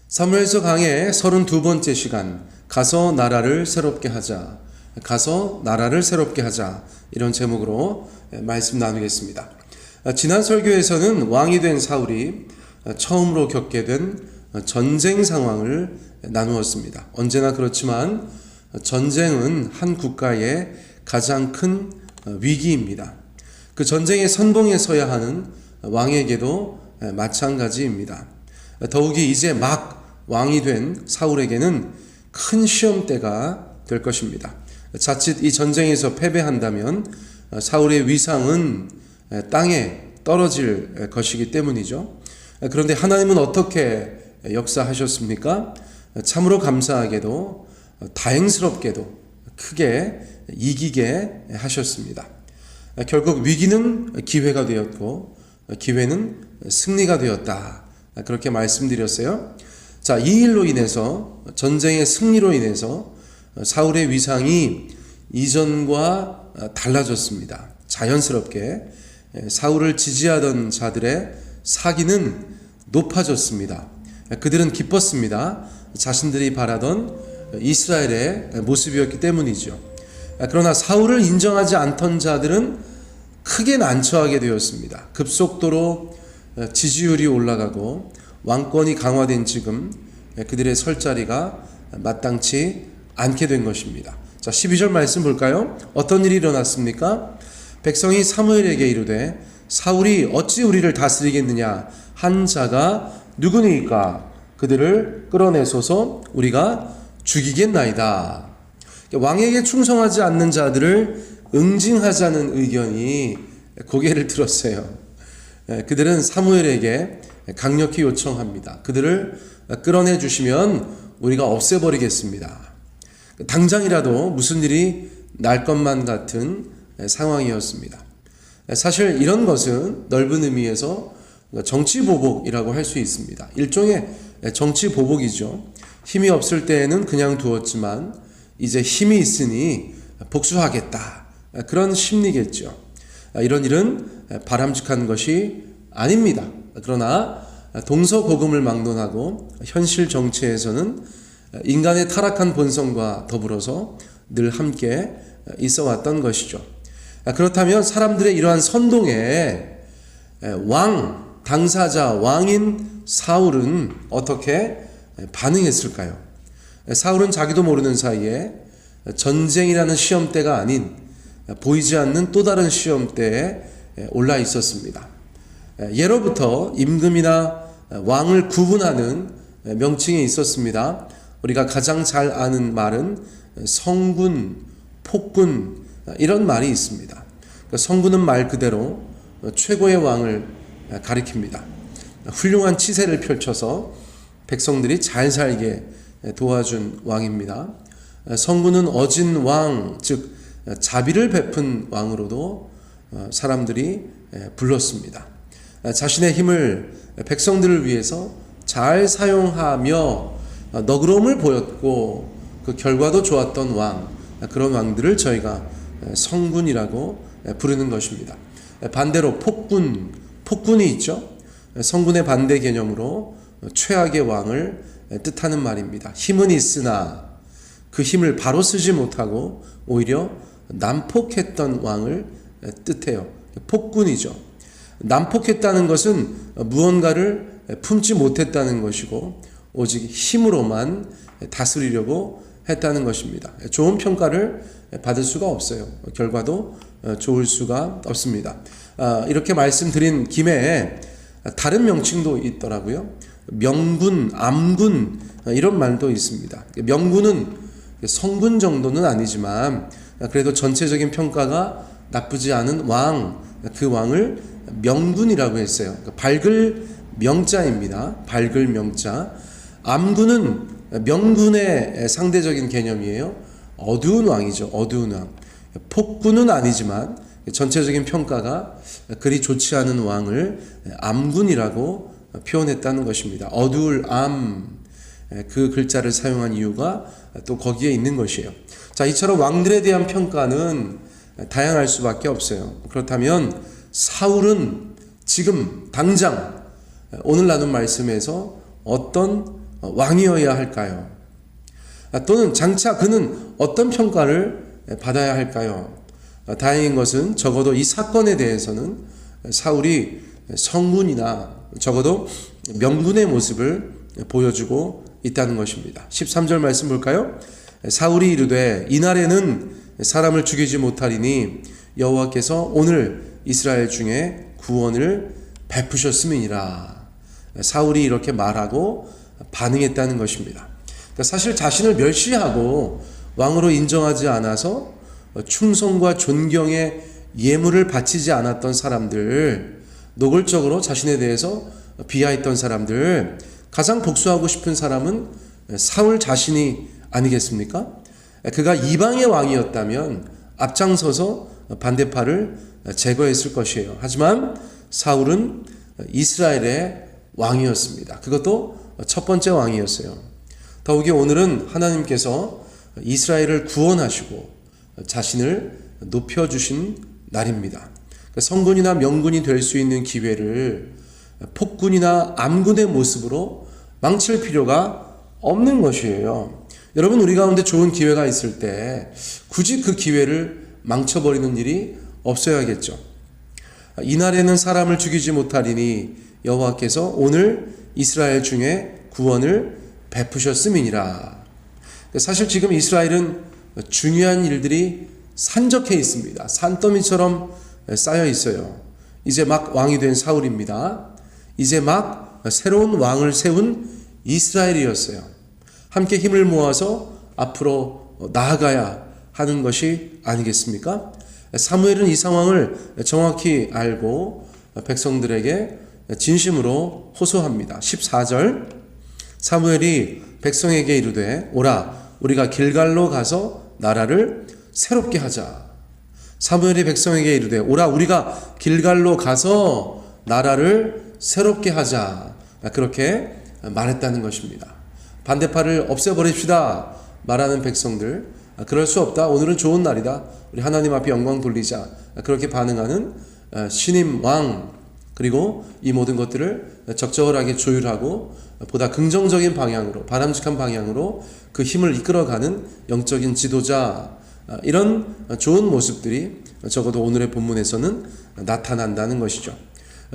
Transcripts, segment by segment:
사무엘서 강의 32번째 시간, 가서 나라를 새롭게 하자. 가서 나라를 새롭게 하자. 이런 제목으로 말씀 나누겠습니다. 지난 설교에서는 왕이 된 사울이 처음으로 겪게 된 전쟁 상황을 나누었습니다. 언제나 그렇지만 전쟁은 한 국가의 가장 큰 위기입니다. 그 전쟁의 선봉에 서야 하는 왕에게도 마찬가지입니다. 더욱이 이제 막 왕이 된 사울에게는 큰 시험대가 될 것입니다. 자칫 이 전쟁에서 패배한다면 사울의 위상은 땅에 떨어질 것이기 때문이죠. 그런데 하나님은 어떻게 역사하셨습니까? 참으로 감사하게도 다행스럽게도 크게 이기게 하셨습니다. 결국 위기는 기회가 되었고 기회는 승리가 되었다. 그렇게 말씀드렸어요. 자, 이 일로 인해서, 전쟁의 승리로 인해서 사울의 위상이 이전과 달라졌습니다. 자연스럽게 사울을 지지하던 자들의 사기는 높아졌습니다. 그들은 기뻤습니다. 자신들이 바라던 이스라엘의 모습이었기 때문이죠. 그러나 사울을 인정하지 않던 자들은 크게 난처하게 되었습니다. 급속도로 지지율이 올라가고 왕권이 강화된 지금 그들의 설 자리가 마땅치 않게 된 것입니다. 자, 12절 말씀 볼까요? 어떤 일이 일어났습니까? 백성이 사무엘에게 이르되 사울이 어찌 우리를 다스리겠느냐? 한 자가 누구니까? 그들을 끌어내소서 우리가 죽이겠나이다. 왕에게 충성하지 않는 자들을 응징하자는 의견이 고개를 들었어요. 그들은 사무엘에게 강력히 요청합니다. 그들을 끌어내 주시면 우리가 없애버리겠습니다. 당장이라도 무슨 일이 날 것만 같은 상황이었습니다. 사실 이런 것은 넓은 의미에서 정치보복이라고 할 수 있습니다. 일종의 정치보복이죠. 힘이 없을 때에는 그냥 두었지만 이제 힘이 있으니 복수하겠다. 그런 심리겠죠. 이런 일은 바람직한 것이 아닙니다. 그러나 동서고금을 막론하고 현실 정치에서는 인간의 타락한 본성과 더불어서 늘 함께 있어 왔던 것이죠. 그렇다면 사람들의 이러한 선동에 왕, 당사자, 왕인 사울은 어떻게 반응했을까요? 사울은 자기도 모르는 사이에 전쟁이라는 시험대가 아닌 보이지 않는 또 다른 시험대에 올라 있었습니다. 예로부터 임금이나 왕을 구분하는 명칭이 있었습니다. 우리가 가장 잘 아는 말은 성군, 폭군 이런 말이 있습니다. 성군은 말 그대로 최고의 왕을 가리킵니다. 훌륭한 치세를 펼쳐서 백성들이 잘 살게 도와준 왕입니다. 성군은 어진 왕, 즉 자비를 베푼 왕으로도 사람들이 불렀습니다. 자신의 힘을 백성들을 위해서 잘 사용하며 너그러움을 보였고 그 결과도 좋았던 왕, 그런 왕들을 저희가 성군이라고 부르는 것입니다. 반대로 폭군이 있죠. 성군의 반대 개념으로 최악의 왕을 뜻하는 말입니다. 힘은 있으나 그 힘을 바로 쓰지 못하고 오히려 난폭했던 왕을 뜻해요. 폭군이죠. 난폭했다는 것은 무언가를 품지 못했다는 것이고 오직 힘으로만 다스리려고 했다는 것입니다. 좋은 평가를 받을 수가 없어요. 결과도 좋을 수가 없습니다. 이렇게 말씀드린 김에 다른 명칭도 있더라고요. 명군, 암군 이런 말도 있습니다. 명군은 성군 정도는 아니지만 그래도 전체적인 평가가 나쁘지 않은 왕, 그 왕을 명군이라고 했어요. 밝을 명자입니다. 밝을 명자. 암군은 명군의 상대적인 개념이에요. 어두운 왕이죠. 어두운 왕. 폭군은 아니지만 전체적인 평가가 그리 좋지 않은 왕을 암군이라고 표현했다는 것입니다. 어두울 암, 그 글자를 사용한 이유가 또 거기에 있는 것이에요. 자, 이처럼 왕들에 대한 평가는 다양할 수밖에 없어요. 그렇다면 사울은 지금 당장 오늘 나눈 말씀에서 어떤 왕이어야 할까요? 또는 장차 그는 어떤 평가를 받아야 할까요? 다행인 것은 적어도 이 사건에 대해서는 사울이 성군이나 적어도 명군의 모습을 보여주고 있다는 것입니다. 13절 말씀 볼까요? 사울이 이르되 이날에는 사람을 죽이지 못하리니 여호와께서 오늘 이스라엘 중에 구원을 베푸셨음이니라. 사울이 이렇게 말하고 반응했다는 것입니다. 그러니까 사실 자신을 멸시하고 왕으로 인정하지 않아서 충성과 존경의 예물을 바치지 않았던 사람들, 노골적으로 자신에 대해서 비하했던 사람들, 가장 복수하고 싶은 사람은 사울 자신이 아니겠습니까? 그가 이방의 왕이었다면 앞장서서 반대파를 제거했을 것이에요. 하지만 사울은 이스라엘의 왕이었습니다. 그것도 첫 번째 왕이었어요. 더욱이 오늘은 하나님께서 이스라엘을 구원하시고 자신을 높여주신 날입니다. 성군이나 명군이 될 수 있는 기회를 폭군이나 암군의 모습으로 망칠 필요가 없는 것이에요. 여러분, 우리 가운데 좋은 기회가 있을 때 굳이 그 기회를 망쳐버리는 일이 없어야겠죠. 이날에는 사람을 죽이지 못하리니 여호와께서 오늘 이스라엘 중에 구원을 베푸셨음이니라. 사실 지금 이스라엘은 중요한 일들이 산적해 있습니다. 산더미처럼 쌓여 있어요. 이제 막 왕이 된 사울입니다. 이제 막 새로운 왕을 세운 이스라엘이었어요. 함께 힘을 모아서 앞으로 나아가야 하는 것이 아니겠습니까? 사무엘은 이 상황을 정확히 알고 백성들에게 진심으로 호소합니다. 14절 사무엘이 백성에게 이르되 오라 우리가 길갈로 가서 나라를 새롭게 하자. 사무엘이 백성에게 이르되 오라 우리가 길갈로 가서 나라를 새롭게 하자. 그렇게 말했다는 것입니다. 반대파를 없애버립시다 말하는 백성들, 그럴 수 없다, 오늘은 좋은 날이다, 우리 하나님 앞에 영광 돌리자, 그렇게 반응하는 신임 왕, 그리고 이 모든 것들을 적절하게 조율하고 보다 긍정적인 방향으로, 바람직한 방향으로 그 힘을 이끌어가는 영적인 지도자, 이런 좋은 모습들이 적어도 오늘의 본문에서는 나타난다는 것이죠.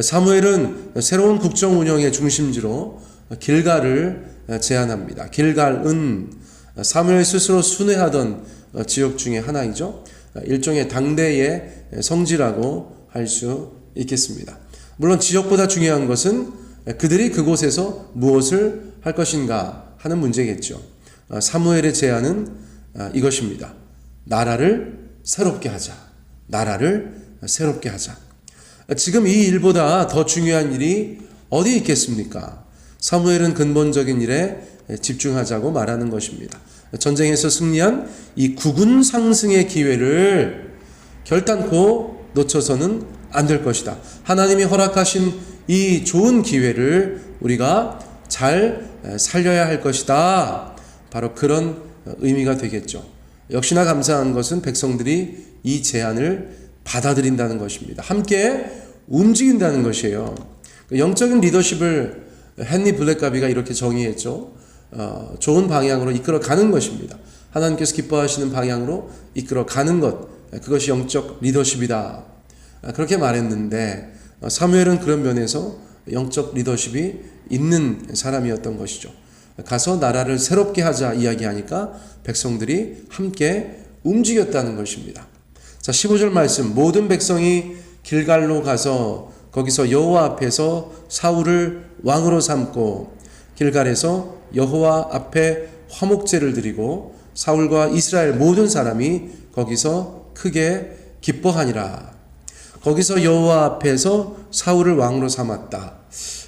사무엘은 새로운 국정 운영의 중심지로 길갈을 제안합니다. 길갈은 사무엘 스스로 순회하던 지역 중에 하나이죠. 일종의 당대의 성지라고 할 수 있겠습니다. 물론 지역보다 중요한 것은 그들이 그곳에서 무엇을 할 것인가 하는 문제겠죠. 사무엘의 제안은 이것입니다. 나라를 새롭게 하자. 나라를 새롭게 하자. 지금 이 일보다 더 중요한 일이 어디 있겠습니까? 사무엘은 근본적인 일에 집중하자고 말하는 것입니다. 전쟁에서 승리한 이 국군 상승의 기회를 결단코 놓쳐서는 안 될 것이다. 하나님이 허락하신 이 좋은 기회를 우리가 잘 살려야 할 것이다. 바로 그런 의미가 되겠죠. 역시나 감사한 것은 백성들이 이 제안을 받아들인다는 것입니다. 함께 움직인다는 것이에요. 영적인 리더십을 헨리 블랙가비가 이렇게 정의했죠. 좋은 방향으로 이끌어 가는 것입니다. 하나님께서 기뻐하시는 방향으로 이끌어 가는 것, 그것이 영적 리더십이다. 그렇게 말했는데 사무엘은 그런 면에서 영적 리더십이 있는 사람이었던 것이죠. 가서 나라를 새롭게 하자 이야기하니까 백성들이 함께 움직였다는 것입니다. 자, 15절 말씀, 모든 백성이 길갈로 가서 거기서 여호와 앞에서 사울을 왕으로 삼고 길갈에서 여호와 앞에 화목제를 드리고 사울과 이스라엘 모든 사람이 거기서 크게 기뻐하니라. 거기서 여호와 앞에서 사울을 왕으로 삼았다.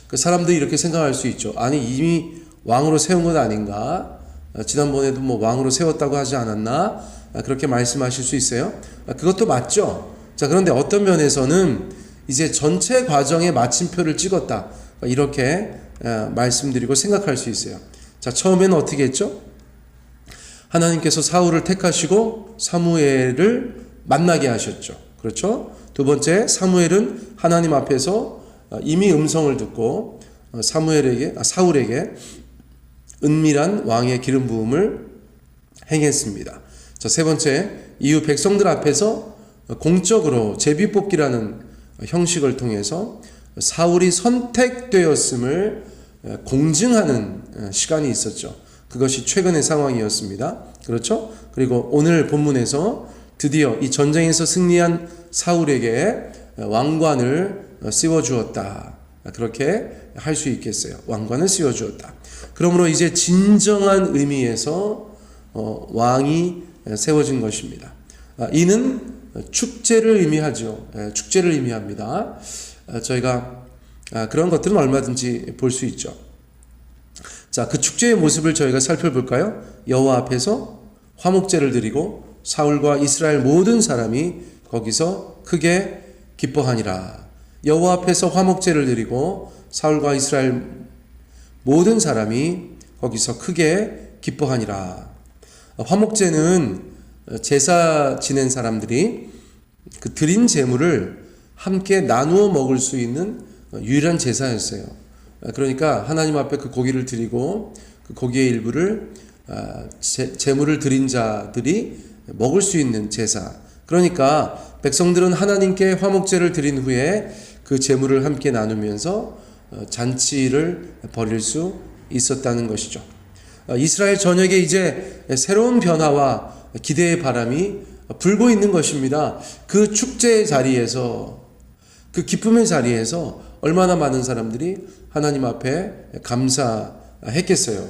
그 사람들이 이렇게 생각할 수 있죠. 아니 이미 왕으로 세운 것 아닌가? 지난번에도 뭐 왕으로 세웠다고 하지 않았나? 그렇게 말씀하실 수 있어요. 그것도 맞죠. 자, 그런데 어떤 면에서는 이제 전체 과정의 마침표를 찍었다. 이렇게 말씀드리고 생각할 수 있어요. 자, 처음에는 어떻게 했죠? 하나님께서 사울을 택하시고 사무엘을 만나게 하셨죠. 그렇죠? 두 번째, 사무엘은 하나님 앞에서 이미 음성을 듣고 사울에게 은밀한 왕의 기름 부음을 행했습니다. 자, 세 번째, 이후 백성들 앞에서 공적으로 제비 뽑기라는 형식을 통해서 사울이 선택되었음을 공증하는 시간이 있었죠. 그것이 최근의 상황이었습니다. 그렇죠? 그리고 오늘 본문에서 드디어 이 전쟁에서 승리한 사울에게 왕관을 씌워주었다. 그렇게 할 수 있겠어요. 왕관을 씌워주었다. 그러므로 이제 진정한 의미에서 왕이 세워진 것입니다. 이는 축제를 의미하죠. 축제를 의미합니다. 저희가 그런 것들은 얼마든지 볼 수 있죠. 자, 그 축제의 모습을 저희가 살펴볼까요? 여호와 앞에서 화목제를 드리고 사울과 이스라엘 모든 사람이 거기서 크게 기뻐하니라. 여호와 앞에서 화목제를 드리고 사울과 이스라엘 모든 사람이 거기서 크게 기뻐하니라. 화목제는 제사 지낸 사람들이 그 드린 제물을 함께 나누어 먹을 수 있는 유일한 제사였어요. 그러니까 하나님 앞에 그 고기를 드리고 그 고기의 일부를 제물을 드린 자들이 먹을 수 있는 제사. 그러니까 백성들은 하나님께 화목제를 드린 후에 그 제물을 함께 나누면서 잔치를 벌일 수 있었다는 것이죠. 이스라엘 전역에 이제 새로운 변화와 기대의 바람이 불고 있는 것입니다. 그 축제의 자리에서, 그 기쁨의 자리에서 얼마나 많은 사람들이 하나님 앞에 감사했겠어요.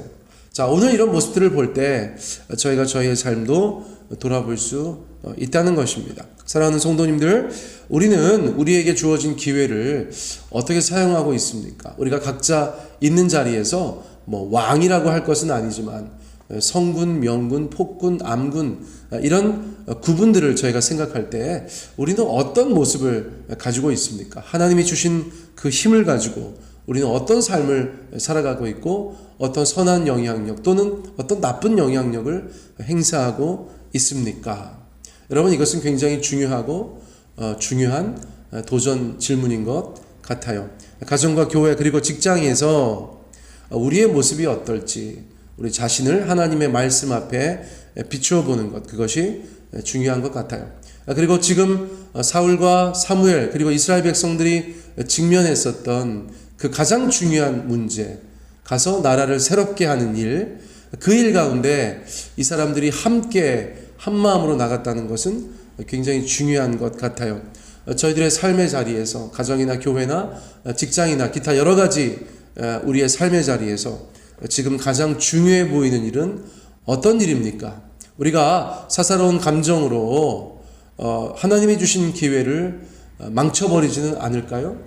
자, 오늘 이런 모습들을 볼 때 저희가 저희의 삶도 돌아볼 수 있다는 것입니다. 사랑하는 성도님들, 우리는 우리에게 주어진 기회를 어떻게 사용하고 있습니까? 우리가 각자 있는 자리에서 왕이라고 할 것은 아니지만 성군, 명군, 폭군, 암군 이런 구분들을 저희가 생각할 때 우리는 어떤 모습을 가지고 있습니까? 하나님이 주신 그 힘을 가지고 우리는 어떤 삶을 살아가고 있고 어떤 선한 영향력 또는 어떤 나쁜 영향력을 행사하고 있습니까? 여러분, 이것은 굉장히 중요하고 중요한 도전 질문인 것 같아요. 가정과 교회 그리고 직장에서 우리의 모습이 어떨지 우리 자신을 하나님의 말씀 앞에 비추어 보는 것, 그것이 중요한 것 같아요. 그리고 지금 사울과 사무엘 그리고 이스라엘 백성들이 직면했었던 그 가장 중요한 문제, 가서 나라를 새롭게 하는 일, 그 일 가운데 이 사람들이 함께 한 마음으로 나갔다는 것은 굉장히 중요한 것 같아요. 저희들의 삶의 자리에서 가정이나 교회나 직장이나 기타 여러 가지 우리의 삶의 자리에서 지금 가장 중요해 보이는 일은 어떤 일입니까? 우리가 사사로운 감정으로 하나님이 주신 기회를 망쳐버리지는 않을까요?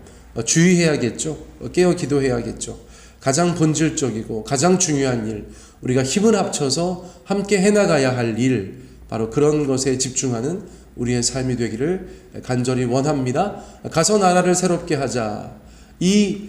주의해야겠죠. 깨어 기도해야겠죠. 가장 본질적이고 가장 중요한 일, 우리가 힘을 합쳐서 함께 해나가야 할 일, 바로 그런 것에 집중하는 우리의 삶이 되기를 간절히 원합니다. 가서 나라를 새롭게 하자. 이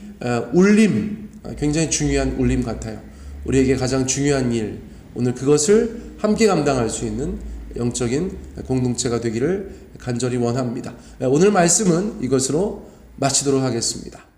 울림, 굉장히 중요한 울림 같아요. 우리에게 가장 중요한 일, 오늘 그것을 함께 감당할 수 있는 영적인 공동체가 되기를 간절히 원합니다. 오늘 말씀은 이것으로 마치도록 하겠습니다.